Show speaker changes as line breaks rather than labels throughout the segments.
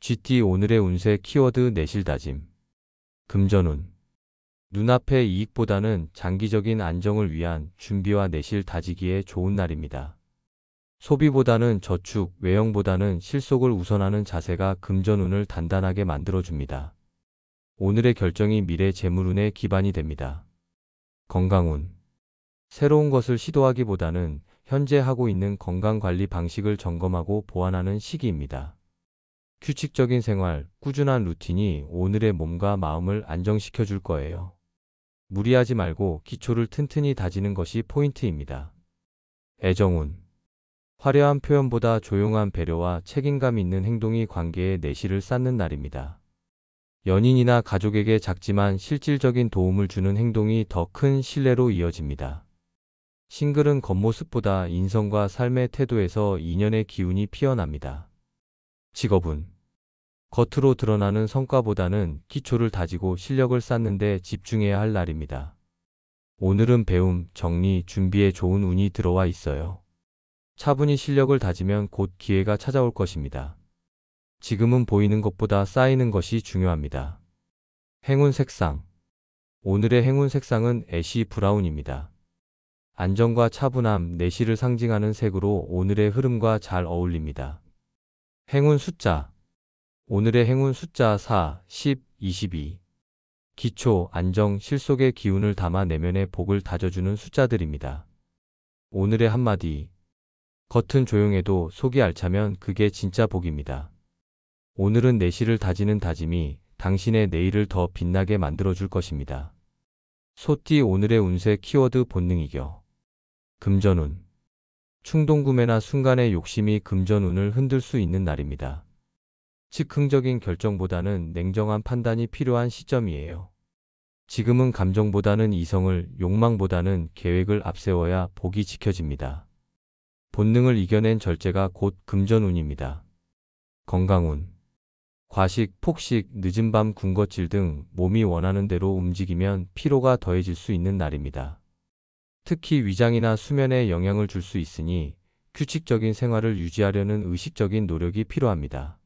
GT 오늘의 운세 키워드 내실 다짐. 금전운. 눈앞의 이익보다는 장기적인 안정을 위한 준비와 내실 다지기에 좋은 날입니다. 소비보다는 저축, 외형보다는 실속을 우선하는 자세가 금전운을 단단하게 만들어줍니다. 오늘의 결정이 미래 재물운의 기반이 됩니다. 건강운. 새로운 것을 시도하기보다는 현재 하고 있는 건강관리 방식을 점검하고 보완하는 시기입니다. 규칙적인 생활, 꾸준한 루틴이 오늘의 몸과 마음을 안정시켜 줄 거예요. 무리하지 말고 기초를 튼튼히 다지는 것이 포인트입니다. 애정운. 화려한 표현보다 조용한 배려와 책임감 있는 행동이 관계의 내실을 쌓는 날입니다. 연인이나 가족에게 작지만 실질적인 도움을 주는 행동이 더 큰 신뢰로 이어집니다. 싱글은 겉모습보다 인성과 삶의 태도에서 인연의 기운이 피어납니다. 직업운. 겉으로 드러나는 성과보다는 기초를 다지고 실력을 쌓는 데 집중해야 할 날입니다. 오늘은 배움, 정리, 준비에 좋은 운이 들어와 있어요. 차분히 실력을 다지면 곧 기회가 찾아올 것입니다. 지금은 보이는 것보다 쌓이는 것이 중요합니다. 행운 색상. 오늘의 행운 색상은 애쉬 브라운입니다. 안정과 차분함, 내실을 상징하는 색으로 오늘의 흐름과 잘 어울립니다. 행운 숫자. 오늘의 행운 숫자 4, 10, 22. 기초, 안정, 실속의 기운을 담아 내면의 복을 다져주는 숫자들입니다. 오늘의 한마디. 겉은 조용해도 속이 알차면 그게 진짜 복입니다. 오늘은 내실을 다지는 다짐이 당신의 내일을 더 빛나게 만들어줄 것입니다. 소띠 오늘의 운세 키워드 본능이겨. 금전운. 충동구매나 순간의 욕심이 금전운을 흔들 수 있는 날입니다. 즉흥적인 결정보다는 냉정한 판단이 필요한 시점이에요. 지금은 감정보다는 이성을, 욕망보다는 계획을 앞세워야 복이 지켜집니다. 본능을 이겨낸 절제가 곧 금전운입니다. 건강운. 과식, 폭식, 늦은 밤 군것질 등 몸이 원하는 대로 움직이면 피로가 더해질 수 있는 날입니다. 특히 위장이나 수면에 영향을 줄 수 있으니 규칙적인 생활을 유지하려는 의식적인 노력이 필요합니다.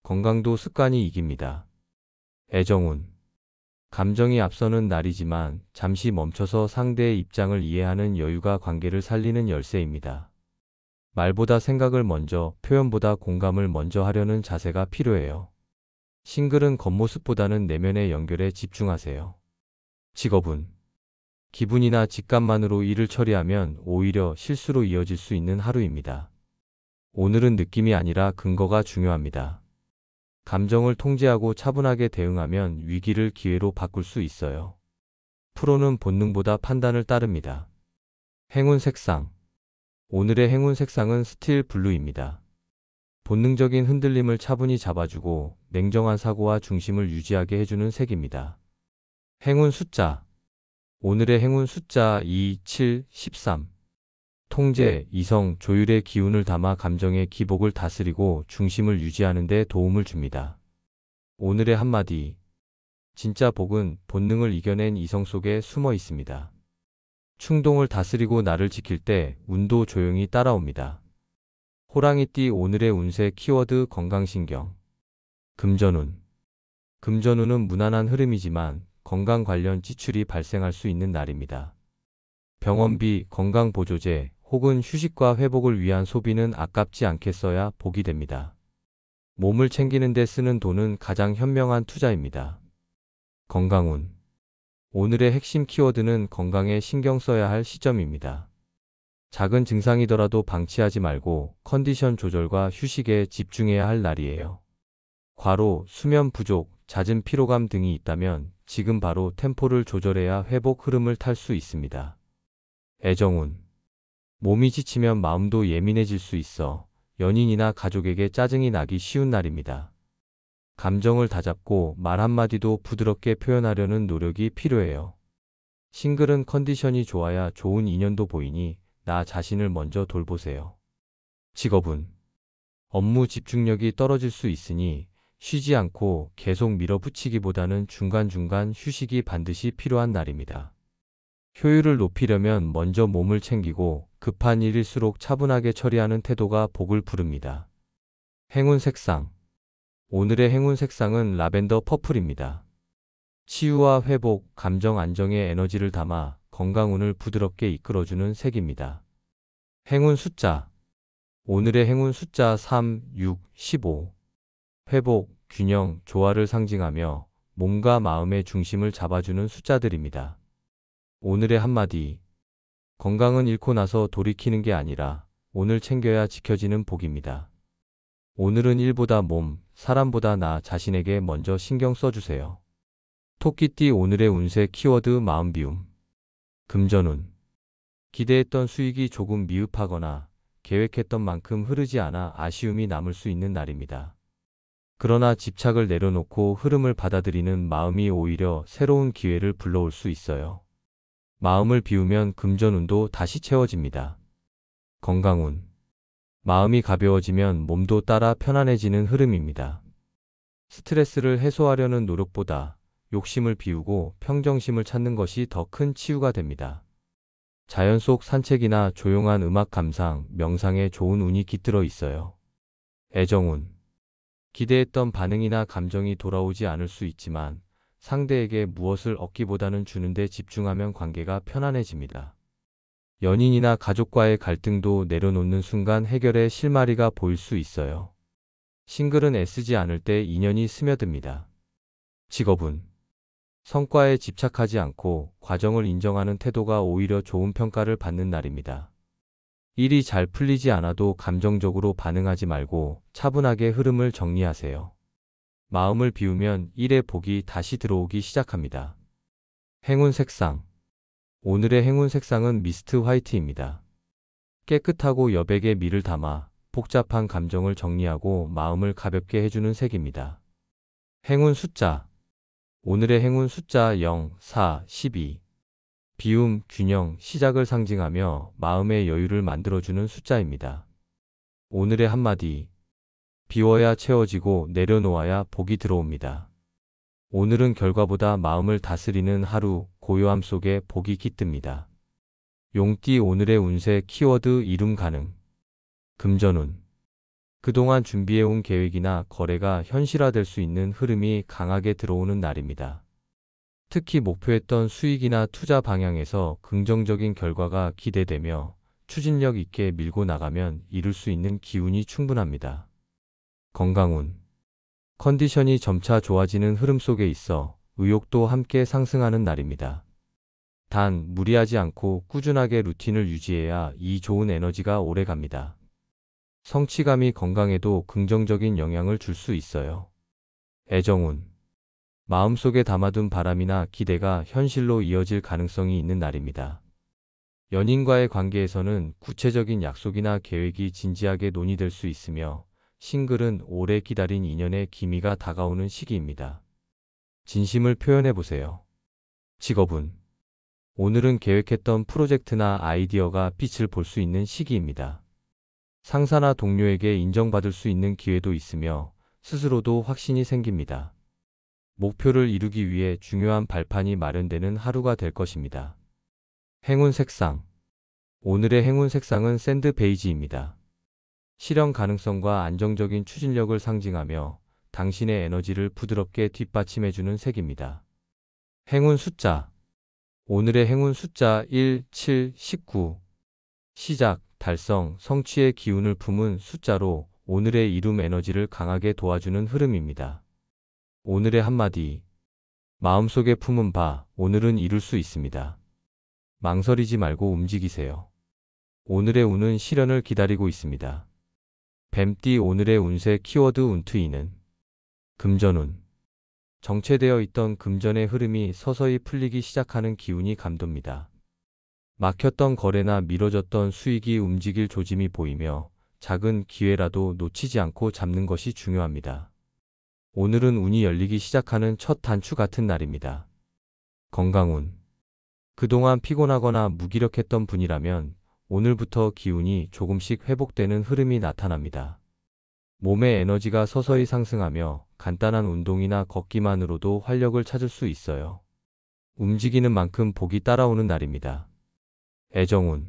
건강도 습관이 이깁니다. 애정운. 감정이 앞서는 날이지만 잠시 멈춰서 상대의 입장을 이해하는 여유가 관계를 살리는 열쇠입니다. 말보다 생각을 먼저, 표현보다 공감을 먼저 하려는 자세가 필요해요. 싱글은 겉모습보다는 내면의 연결에 집중하세요. 직업운. 기분이나 직감만으로 일을 처리하면 오히려 실수로 이어질 수 있는 하루입니다. 오늘은 느낌이 아니라 근거가 중요합니다. 감정을 통제하고 차분하게 대응하면 위기를 기회로 바꿀 수 있어요. 프로는 본능보다 판단을 따릅니다. 행운 색상. 오늘의 행운 색상은 스틸 블루입니다. 본능적인 흔들림을 차분히 잡아주고 냉정한 사고와 중심을 유지하게 해주는 색입니다. 행운 숫자. 오늘의 행운 숫자 2, 7, 13. 통제, 이성, 조율의 기운을 담아 감정의 기복을 다스리고 중심을 유지하는 데 도움을 줍니다. 오늘의 한마디. 진짜 복은 본능을 이겨낸 이성 속에 숨어 있습니다. 충동을 다스리고 나를 지킬 때 운도 조용히 따라옵니다. 호랑이띠 오늘의 운세 키워드 건강신경. 금전운. 금전운은 무난한 흐름이지만 건강 관련 지출이 발생할 수 있는 날입니다. 병원비, 건강보조제, 혹은 휴식과 회복을 위한 소비는 아깝지 않게 써야 복이 됩니다. 몸을 챙기는 데 쓰는 돈은 가장 현명한 투자입니다. 건강운. 오늘의 핵심 키워드는 건강에 신경 써야 할 시점입니다. 작은 증상이더라도 방치하지 말고 컨디션 조절과 휴식에 집중해야 할 날이에요. 과로, 수면 부족, 잦은 피로감 등이 있다면 지금 바로 템포를 조절해야 회복 흐름을 탈 수 있습니다. 애정운. 몸이 지치면 마음도 예민해질 수 있어 연인이나 가족에게 짜증이 나기 쉬운 날입니다. 감정을 다잡고 말 한마디도 부드럽게 표현하려는 노력이 필요해요. 싱글은 컨디션이 좋아야 좋은 인연도 보이니 나 자신을 먼저 돌보세요. 직업운. 업무 집중력이 떨어질 수 있으니 쉬지 않고 계속 밀어붙이기보다는 중간중간 휴식이 반드시 필요한 날입니다. 효율을 높이려면 먼저 몸을 챙기고 급한 일일수록 차분하게 처리하는 태도가 복을 부릅니다. 행운 색상. 오늘의 행운 색상은 라벤더 퍼플입니다. 치유와 회복, 감정 안정의 에너지를 담아 건강운을 부드럽게 이끌어주는 색입니다. 행운 숫자. 오늘의 행운 숫자 3, 6, 15. 회복, 균형, 조화를 상징하며 몸과 마음의 중심을 잡아주는 숫자들입니다. 오늘의 한마디. 건강은 잃고 나서 돌이키는 게 아니라 오늘 챙겨야 지켜지는 복입니다. 오늘은 일보다 몸, 사람보다 나 자신에게 먼저 신경 써주세요. 토끼띠 오늘의 운세 키워드 마음 비움. 금전운. 기대했던 수익이 조금 미흡하거나 계획했던 만큼 흐르지 않아 아쉬움이 남을 수 있는 날입니다. 그러나 집착을 내려놓고 흐름을 받아들이는 마음이 오히려 새로운 기회를 불러올 수 있어요. 마음을 비우면 금전운도 다시 채워집니다. 건강운. 마음이 가벼워지면 몸도 따라 편안해지는 흐름입니다. 스트레스를 해소하려는 노력보다 욕심을 비우고 평정심을 찾는 것이 더 큰 치유가 됩니다. 자연 속 산책이나 조용한 음악 감상, 명상에 좋은 운이 깃들어 있어요. 애정운. 기대했던 반응이나 감정이 돌아오지 않을 수 있지만 상대에게 무엇을 얻기보다는 주는 데 집중하면 관계가 편안해집니다. 연인이나 가족과의 갈등도 내려놓는 순간 해결의 실마리가 보일 수 있어요. 싱글은 애쓰지 않을 때 인연이 스며듭니다. 직업운. 성과에 집착하지 않고 과정을 인정하는 태도가 오히려 좋은 평가를 받는 날입니다. 일이 잘 풀리지 않아도 감정적으로 반응하지 말고 차분하게 흐름을 정리하세요. 마음을 비우면 일의 복이 다시 들어오기 시작합니다. 행운 색상. 오늘의 행운 색상은 미스트 화이트입니다. 깨끗하고 여백의 미를 담아 복잡한 감정을 정리하고 마음을 가볍게 해주는 색입니다. 행운 숫자. 오늘의 행운 숫자 0, 4, 12. 비움, 균형, 시작을 상징하며 마음의 여유를 만들어주는 숫자입니다. 오늘의 한마디. 비워야 채워지고 내려놓아야 복이 들어옵니다. 오늘은 결과보다 마음을 다스리는 하루, 고요함 속에 복이 깃듭니다. 용띠 오늘의 운세 키워드 이룸 가능. 금전운. 그동안 준비해온 계획이나 거래가 현실화될 수 있는 흐름이 강하게 들어오는 날입니다. 특히 목표했던 수익이나 투자 방향에서 긍정적인 결과가 기대되며 추진력 있게 밀고 나가면 이룰 수 있는 기운이 충분합니다. 건강운. 컨디션이 점차 좋아지는 흐름 속에 있어 의욕도 함께 상승하는 날입니다. 단, 무리하지 않고 꾸준하게 루틴을 유지해야 이 좋은 에너지가 오래 갑니다. 성취감이 건강에도 긍정적인 영향을 줄 수 있어요. 애정운. 마음속에 담아둔 바람이나 기대가 현실로 이어질 가능성이 있는 날입니다. 연인과의 관계에서는 구체적인 약속이나 계획이 진지하게 논의될 수 있으며 싱글은 오래 기다린 인연의 기미가 다가오는 시기입니다. 진심을 표현해보세요. 직업운. 오늘은 계획했던 프로젝트나 아이디어가 빛을 볼 수 있는 시기입니다. 상사나 동료에게 인정받을 수 있는 기회도 있으며 스스로도 확신이 생깁니다. 목표를 이루기 위해 중요한 발판이 마련되는 하루가 될 것입니다. 행운 색상. 오늘의 행운 색상은 샌드 베이지입니다. 실현 가능성과 안정적인 추진력을 상징하며 당신의 에너지를 부드럽게 뒷받침해주는 색입니다. 행운 숫자. 오늘의 행운 숫자 1, 7, 19. 시작, 달성, 성취의 기운을 품은 숫자로 오늘의 이룸 에너지를 강하게 도와주는 흐름입니다. 오늘의 한마디. 마음속에 품은 바, 오늘은 이룰 수 있습니다. 망설이지 말고 움직이세요. 오늘의 운은 실현을 기다리고 있습니다. 뱀띠 오늘의 운세 키워드 운투이는 금전운. 정체되어 있던 금전의 흐름이 서서히 풀리기 시작하는 기운이 감돕니다. 막혔던 거래나 미뤄졌던 수익이 움직일 조짐이 보이며 작은 기회라도 놓치지 않고 잡는 것이 중요합니다. 오늘은 운이 열리기 시작하는 첫 단추 같은 날입니다. 건강운. 그동안 피곤하거나 무기력했던 분이라면 오늘부터 기운이 조금씩 회복되는 흐름이 나타납니다. 몸의 에너지가 서서히 상승하며 간단한 운동이나 걷기만으로도 활력을 찾을 수 있어요. 움직이는 만큼 복이 따라오는 날입니다. 애정운.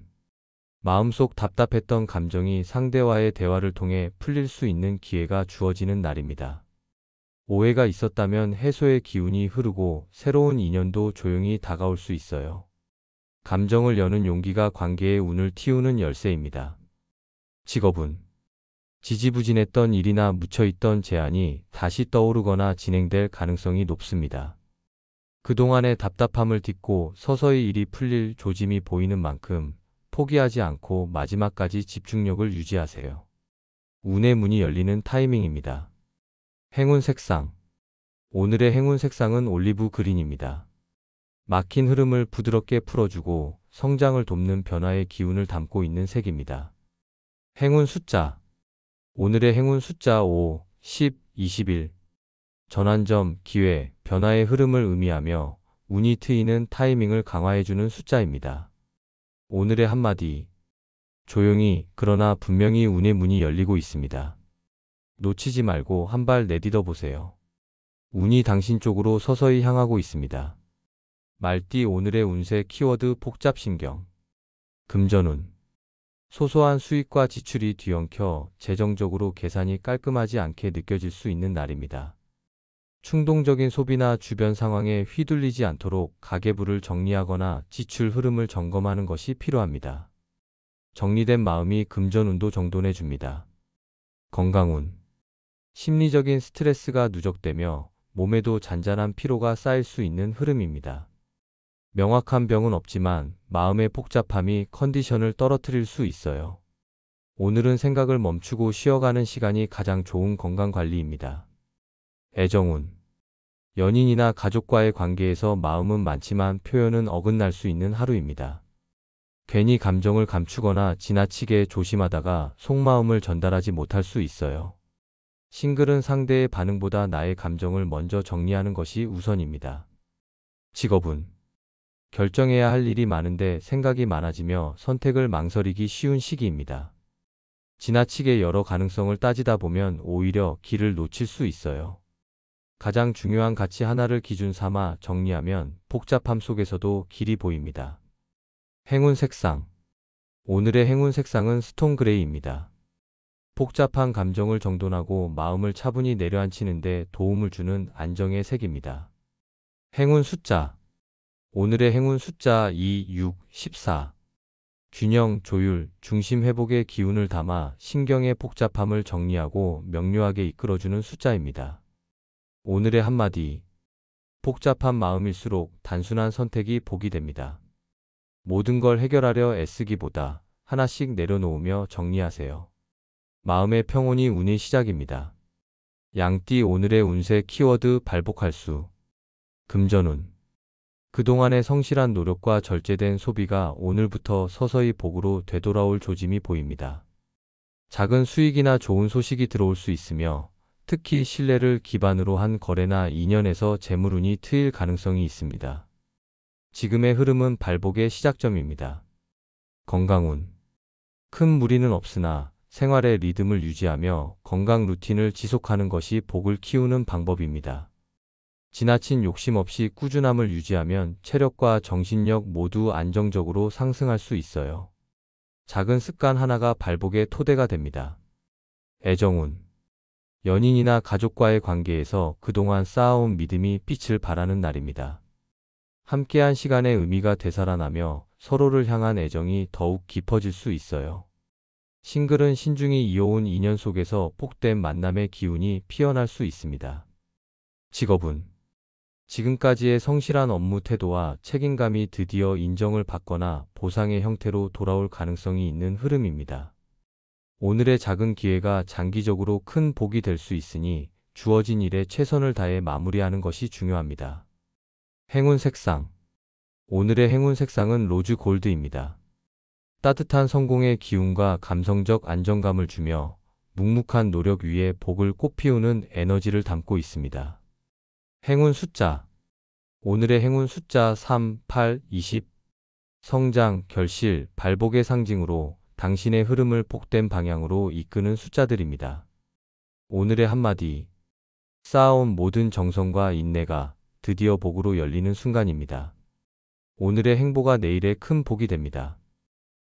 마음속 답답했던 감정이 상대와의 대화를 통해 풀릴 수 있는 기회가 주어지는 날입니다. 오해가 있었다면 해소의 기운이 흐르고 새로운 인연도 조용히 다가올 수 있어요. 감정을 여는 용기가 관계의 운을 틔우는 열쇠입니다. 직업은 지지부진했던 일이나 묻혀있던 제안이 다시 떠오르거나 진행될 가능성이 높습니다. 그동안의 답답함을 딛고 서서히 일이 풀릴 조짐이 보이는 만큼 포기하지 않고 마지막까지 집중력을 유지하세요. 운의 문이 열리는 타이밍입니다. 행운 색상. 오늘의 행운 색상은 올리브 그린입니다. 막힌 흐름을 부드럽게 풀어주고 성장을 돕는 변화의 기운을 담고 있는 색입니다. 행운 숫자. 오늘의 행운 숫자 5, 10, 21. 전환점, 기회, 변화의 흐름을 의미하며 운이 트이는 타이밍을 강화해주는 숫자입니다. 오늘의 한마디. 조용히, 그러나 분명히 운의 문이 열리고 있습니다. 놓치지 말고 한 발 내딛어 보세요. 운이 당신 쪽으로 서서히 향하고 있습니다. 말띠 오늘의 운세 키워드 복잡신경. 금전운. 소소한 수익과 지출이 뒤엉켜 재정적으로 계산이 깔끔하지 않게 느껴질 수 있는 날입니다. 충동적인 소비나 주변 상황에 휘둘리지 않도록 가계부를 정리하거나 지출 흐름을 점검하는 것이 필요합니다. 정리된 마음이 금전운도 정돈해 줍니다. 건강운. 심리적인 스트레스가 누적되며 몸에도 잔잔한 피로가 쌓일 수 있는 흐름입니다. 명확한 병은 없지만 마음의 복잡함이 컨디션을 떨어뜨릴 수 있어요. 오늘은 생각을 멈추고 쉬어가는 시간이 가장 좋은 건강관리입니다. 애정운. 연인이나 가족과의 관계에서 마음은 많지만 표현은 어긋날 수 있는 하루입니다. 괜히 감정을 감추거나 지나치게 조심하다가 속마음을 전달하지 못할 수 있어요. 싱글은 상대의 반응보다 나의 감정을 먼저 정리하는 것이 우선입니다. 직업은. 결정해야 할 일이 많은데 생각이 많아지며 선택을 망설이기 쉬운 시기입니다. 지나치게 여러 가능성을 따지다 보면 오히려 길을 놓칠 수 있어요. 가장 중요한 가치 하나를 기준 삼아 정리하면 복잡함 속에서도 길이 보입니다. 행운 색상. 오늘의 행운 색상은 스톤 그레이입니다. 복잡한 감정을 정돈하고 마음을 차분히 내려앉히는 데 도움을 주는 안정의 색입니다. 행운 숫자. 오늘의 행운 숫자 2, 6, 14. 균형, 조율, 중심 회복의 기운을 담아 신경의 복잡함을 정리하고 명료하게 이끌어주는 숫자입니다. 오늘의 한마디. 복잡한 마음일수록 단순한 선택이 복이 됩니다. 모든 걸 해결하려 애쓰기보다 하나씩 내려놓으며 정리하세요. 마음의 평온이 운의 시작입니다. 양띠 오늘의 운세 키워드 발복할 수. 금전운. 그동안의 성실한 노력과 절제된 소비가 오늘부터 서서히 복으로 되돌아올 조짐이 보입니다. 작은 수익이나 좋은 소식이 들어올 수 있으며 특히 신뢰를 기반으로 한 거래나 인연에서 재물운이 트일 가능성이 있습니다. 지금의 흐름은 발복의 시작점입니다. 건강운. 큰 무리는 없으나 생활의 리듬을 유지하며 건강 루틴을 지속하는 것이 복을 키우는 방법입니다. 지나친 욕심 없이 꾸준함을 유지하면 체력과 정신력 모두 안정적으로 상승할 수 있어요. 작은 습관 하나가 발복의 토대가 됩니다. 애정운. 연인이나 가족과의 관계에서 그동안 쌓아온 믿음이 빛을 발하는 날입니다. 함께한 시간의 의미가 되살아나며 서로를 향한 애정이 더욱 깊어질 수 있어요. 싱글은 신중히 이어온 인연 속에서 복된 만남의 기운이 피어날 수 있습니다. 직업은. 지금까지의 성실한 업무 태도와 책임감이 드디어 인정을 받거나 보상의 형태로 돌아올 가능성이 있는 흐름입니다. 오늘의 작은 기회가 장기적으로 큰 복이 될 수 있으니 주어진 일에 최선을 다해 마무리하는 것이 중요합니다. 행운 색상. 오늘의 행운 색상은 로즈 골드입니다. 따뜻한 성공의 기운과 감성적 안정감을 주며 묵묵한 노력 위에 복을 꽃피우는 에너지를 담고 있습니다. 행운 숫자. 오늘의 행운 숫자 3, 8, 20. 성장, 결실, 발복의 상징으로 당신의 흐름을 복된 방향으로 이끄는 숫자들입니다. 오늘의 한마디. 쌓아온 모든 정성과 인내가 드디어 복으로 열리는 순간입니다. 오늘의 행보가 내일의 큰 복이 됩니다.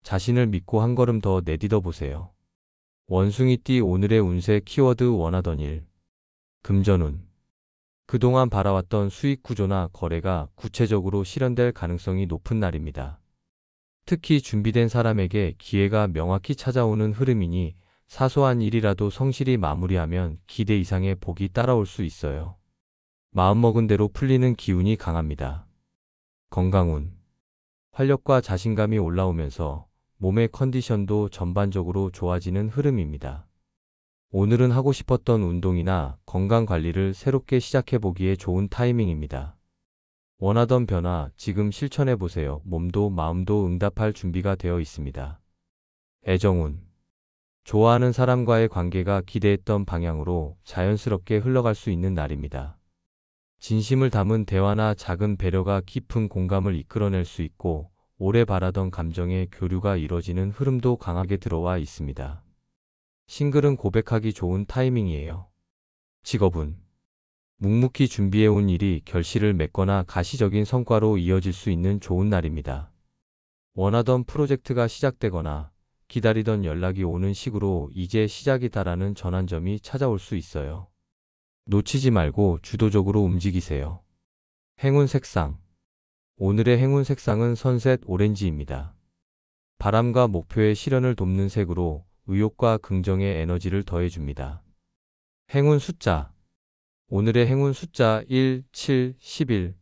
자신을 믿고 한 걸음 더 내딛어 보세요. 원숭이띠 오늘의 운세 키워드 원하던 일. 금전운. 그동안 바라왔던 수익 구조나 거래가 구체적으로 실현될 가능성이 높은 날입니다. 특히 준비된 사람에게 기회가 명확히 찾아오는 흐름이니 사소한 일이라도 성실히 마무리하면 기대 이상의 복이 따라올 수 있어요. 마음먹은 대로 풀리는 기운이 강합니다. 건강운. 활력과 자신감이 올라오면서 몸의 컨디션도 전반적으로 좋아지는 흐름입니다. 오늘은 하고 싶었던 운동이나 건강 관리를 새롭게 시작해보기에 좋은 타이밍입니다. 원하던 변화 지금 실천해보세요. 몸도 마음도 응답할 준비가 되어 있습니다. 애정운. 좋아하는 사람과의 관계가 기대했던 방향으로 자연스럽게 흘러갈 수 있는 날입니다. 진심을 담은 대화나 작은 배려가 깊은 공감을 이끌어낼 수 있고 오래 바라던 감정의 교류가 이뤄지는 흐름도 강하게 들어와 있습니다. 싱글은 고백하기 좋은 타이밍이에요. 직업운. 묵묵히 준비해온 일이 결실을 맺거나 가시적인 성과로 이어질 수 있는 좋은 날입니다. 원하던 프로젝트가 시작되거나 기다리던 연락이 오는 식으로 이제 시작이다라는 전환점이 찾아올 수 있어요. 놓치지 말고 주도적으로 움직이세요. 행운 색상. 오늘의 행운 색상은 선셋 오렌지입니다. 바람과 목표의 실현을 돕는 색으로 의욕과 긍정의 에너지를 더해줍니다. 행운 숫자. 오늘의 행운 숫자 1, 7, 11.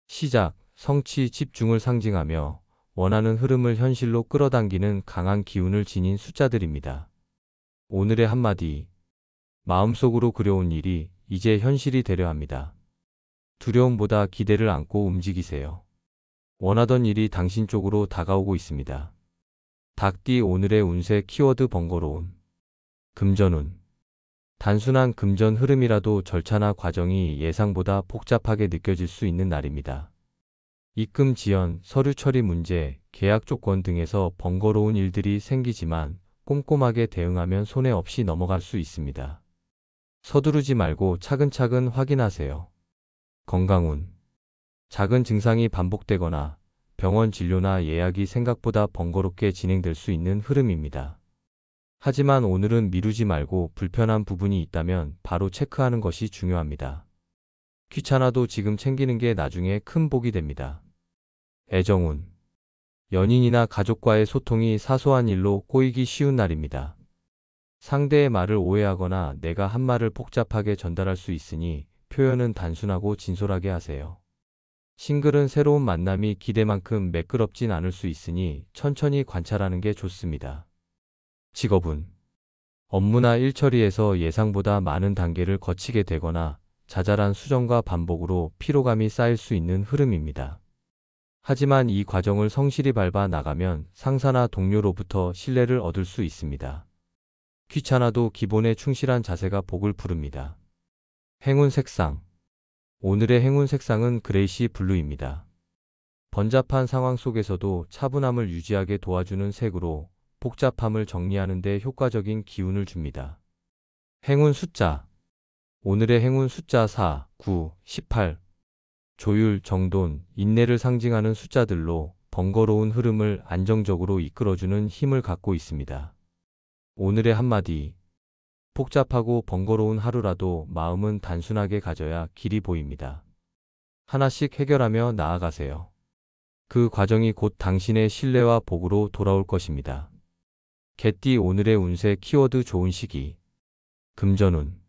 시작, 성취, 집중을 상징하며 원하는 흐름을 현실로 끌어당기는 강한 기운을 지닌 숫자들입니다. 오늘의 한마디. 마음속으로 그려온 일이 이제 현실이 되려 합니다. 두려움보다 기대를 안고 움직이세요. 원하던 일이 당신 쪽으로 다가오고 있습니다. 닭띠 오늘의 운세 키워드 번거로운. 금전운. 단순한 금전 흐름이라도 절차나 과정이 예상보다 복잡하게 느껴질 수 있는 날입니다. 입금 지연, 서류 처리 문제, 계약 조건 등에서 번거로운 일들이 생기지만 꼼꼼하게 대응하면 손해 없이 넘어갈 수 있습니다. 서두르지 말고 차근차근 확인하세요. 건강운. 작은 증상이 반복되거나 병원 진료나 예약이 생각보다 번거롭게 진행될 수 있는 흐름입니다. 하지만 오늘은 미루지 말고 불편한 부분이 있다면 바로 체크하는 것이 중요합니다. 귀찮아도 지금 챙기는 게 나중에 큰 복이 됩니다. 애정운. 연인이나 가족과의 소통이 사소한 일로 꼬이기 쉬운 날입니다. 상대의 말을 오해하거나 내가 한 말을 복잡하게 전달할 수 있으니 표현은 단순하고 진솔하게 하세요. 싱글은 새로운 만남이 기대만큼 매끄럽진 않을 수 있으니 천천히 관찰하는 게 좋습니다. 직업운. 업무나 일 처리에서 예상보다 많은 단계를 거치게 되거나 자잘한 수정과 반복으로 피로감이 쌓일 수 있는 흐름입니다. 하지만 이 과정을 성실히 밟아 나가면 상사나 동료로부터 신뢰를 얻을 수 있습니다. 귀찮아도 기본에 충실한 자세가 복을 부릅니다. 행운 색상. 오늘의 행운 색상은 그레이시 블루입니다. 번잡한 상황 속에서도 차분함을 유지하게 도와주는 색으로 복잡함을 정리하는 데 효과적인 기운을 줍니다. 행운 숫자. 오늘의 행운 숫자 4, 9, 18. 조율, 정돈, 인내를 상징하는 숫자들로 번거로운 흐름을 안정적으로 이끌어주는 힘을 갖고 있습니다. 오늘의 한마디. 복잡하고 번거로운 하루라도 마음은 단순하게 가져야 길이 보입니다. 하나씩 해결하며 나아가세요. 그 과정이 곧 당신의 신뢰와 복으로 돌아올 것입니다. 개띠 오늘의 운세 키워드 좋은 시기. 금전운.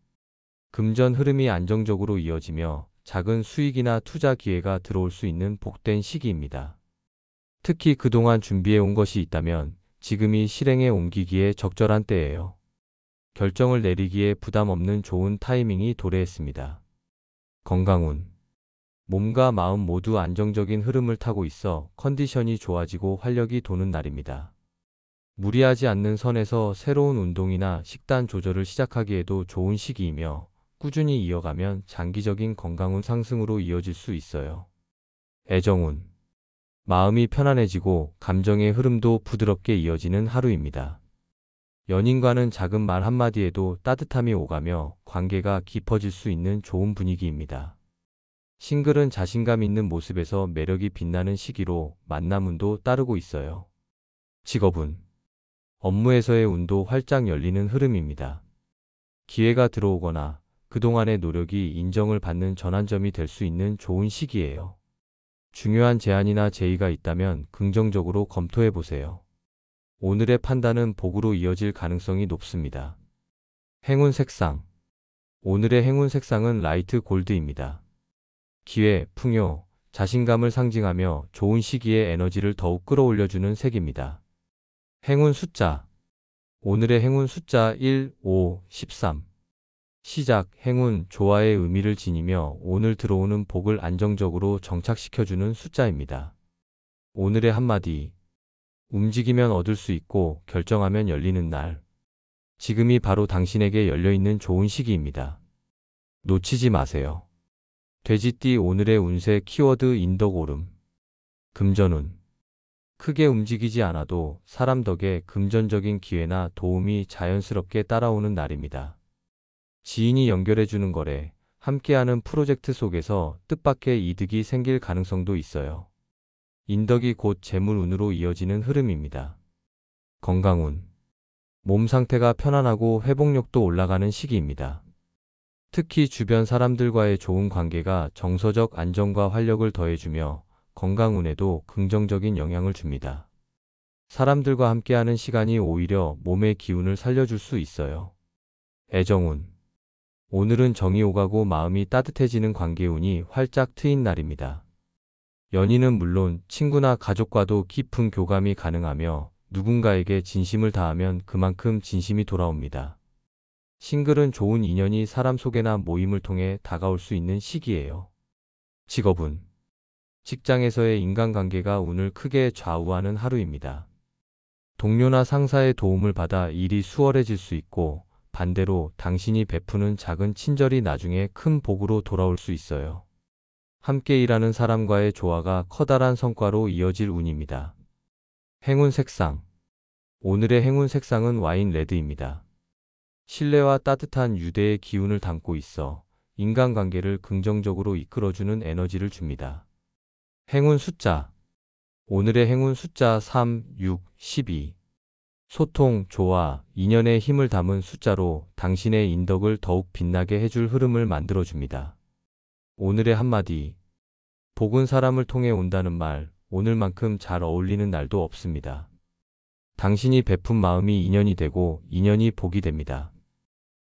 금전 흐름이 안정적으로 이어지며 작은 수익이나 투자 기회가 들어올 수 있는 복된 시기입니다. 특히 그동안 준비해온 것이 있다면 지금이 실행에 옮기기에 적절한 때예요. 결정을 내리기에 부담 없는 좋은 타이밍이 도래했습니다. 건강운. 몸과 마음 모두 안정적인 흐름을 타고 있어 컨디션이 좋아지고 활력이 도는 날입니다. 무리하지 않는 선에서 새로운 운동이나 식단 조절을 시작하기에도 좋은 시기이며 꾸준히 이어가면 장기적인 건강운 상승으로 이어질 수 있어요. 애정운. 마음이 편안해지고 감정의 흐름도 부드럽게 이어지는 하루입니다. 연인과는 작은 말 한마디에도 따뜻함이 오가며 관계가 깊어질 수 있는 좋은 분위기입니다. 싱글은 자신감 있는 모습에서 매력이 빛나는 시기로 만남운도 따르고 있어요. 직업운. 업무에서의 운도 활짝 열리는 흐름입니다. 기회가 들어오거나 그동안의 노력이 인정을 받는 전환점이 될 수 있는 좋은 시기예요. 중요한 제안이나 제의가 있다면 긍정적으로 검토해 보세요. 오늘의 판단은 복으로 이어질 가능성이 높습니다. 행운 색상. 오늘의 행운 색상은 라이트 골드입니다. 기회, 풍요, 자신감을 상징하며 좋은 시기에 에너지를 더욱 끌어올려주는 색입니다. 행운 숫자. 오늘의 행운 숫자 1, 5, 13. 시작, 행운, 조화의 의미를 지니며 오늘 들어오는 복을 안정적으로 정착시켜주는 숫자입니다. 오늘의 한마디. 움직이면 얻을 수 있고 결정하면 열리는 날. 지금이 바로 당신에게 열려있는 좋은 시기입니다. 놓치지 마세요. 돼지띠 오늘의 운세 키워드 인덕오름. 금전운. 크게 움직이지 않아도 사람 덕에 금전적인 기회나 도움이 자연스럽게 따라오는 날입니다. 지인이 연결해주는 거래, 함께하는 프로젝트 속에서 뜻밖의 이득이 생길 가능성도 있어요. 인덕이 곧 재물운으로 이어지는 흐름입니다. 건강운. 몸 상태가 편안하고 회복력도 올라가는 시기입니다. 특히 주변 사람들과의 좋은 관계가 정서적 안정과 활력을 더해주며 건강운에도 긍정적인 영향을 줍니다. 사람들과 함께하는 시간이 오히려 몸의 기운을 살려줄 수 있어요. 애정운. 오늘은 정이 오가고 마음이 따뜻해지는 관계운이 활짝 트인 날입니다. 연인은 물론 친구나 가족과도 깊은 교감이 가능하며 누군가에게 진심을 다하면 그만큼 진심이 돌아옵니다. 싱글은 좋은 인연이 사람 소개나 모임을 통해 다가올 수 있는 시기예요. 직업운. 직장에서의 인간관계가 운을 크게 좌우하는 하루입니다. 동료나 상사의 도움을 받아 일이 수월해질 수 있고 반대로 당신이 베푸는 작은 친절이 나중에 큰 복으로 돌아올 수 있어요. 함께 일하는 사람과의 조화가 커다란 성과로 이어질 운입니다. 행운 색상. 오늘의 행운 색상은 와인 레드입니다. 신뢰와 따뜻한 유대의 기운을 담고 있어 인간관계를 긍정적으로 이끌어주는 에너지를 줍니다. 행운 숫자. 오늘의 행운 숫자 3, 6, 12. 소통, 조화, 인연의 힘을 담은 숫자로 당신의 인덕을 더욱 빛나게 해줄 흐름을 만들어줍니다. 오늘의 한마디. 복은 사람을 통해 온다는 말, 오늘만큼 잘 어울리는 날도 없습니다. 당신이 베푼 마음이 인연이 되고 인연이 복이 됩니다.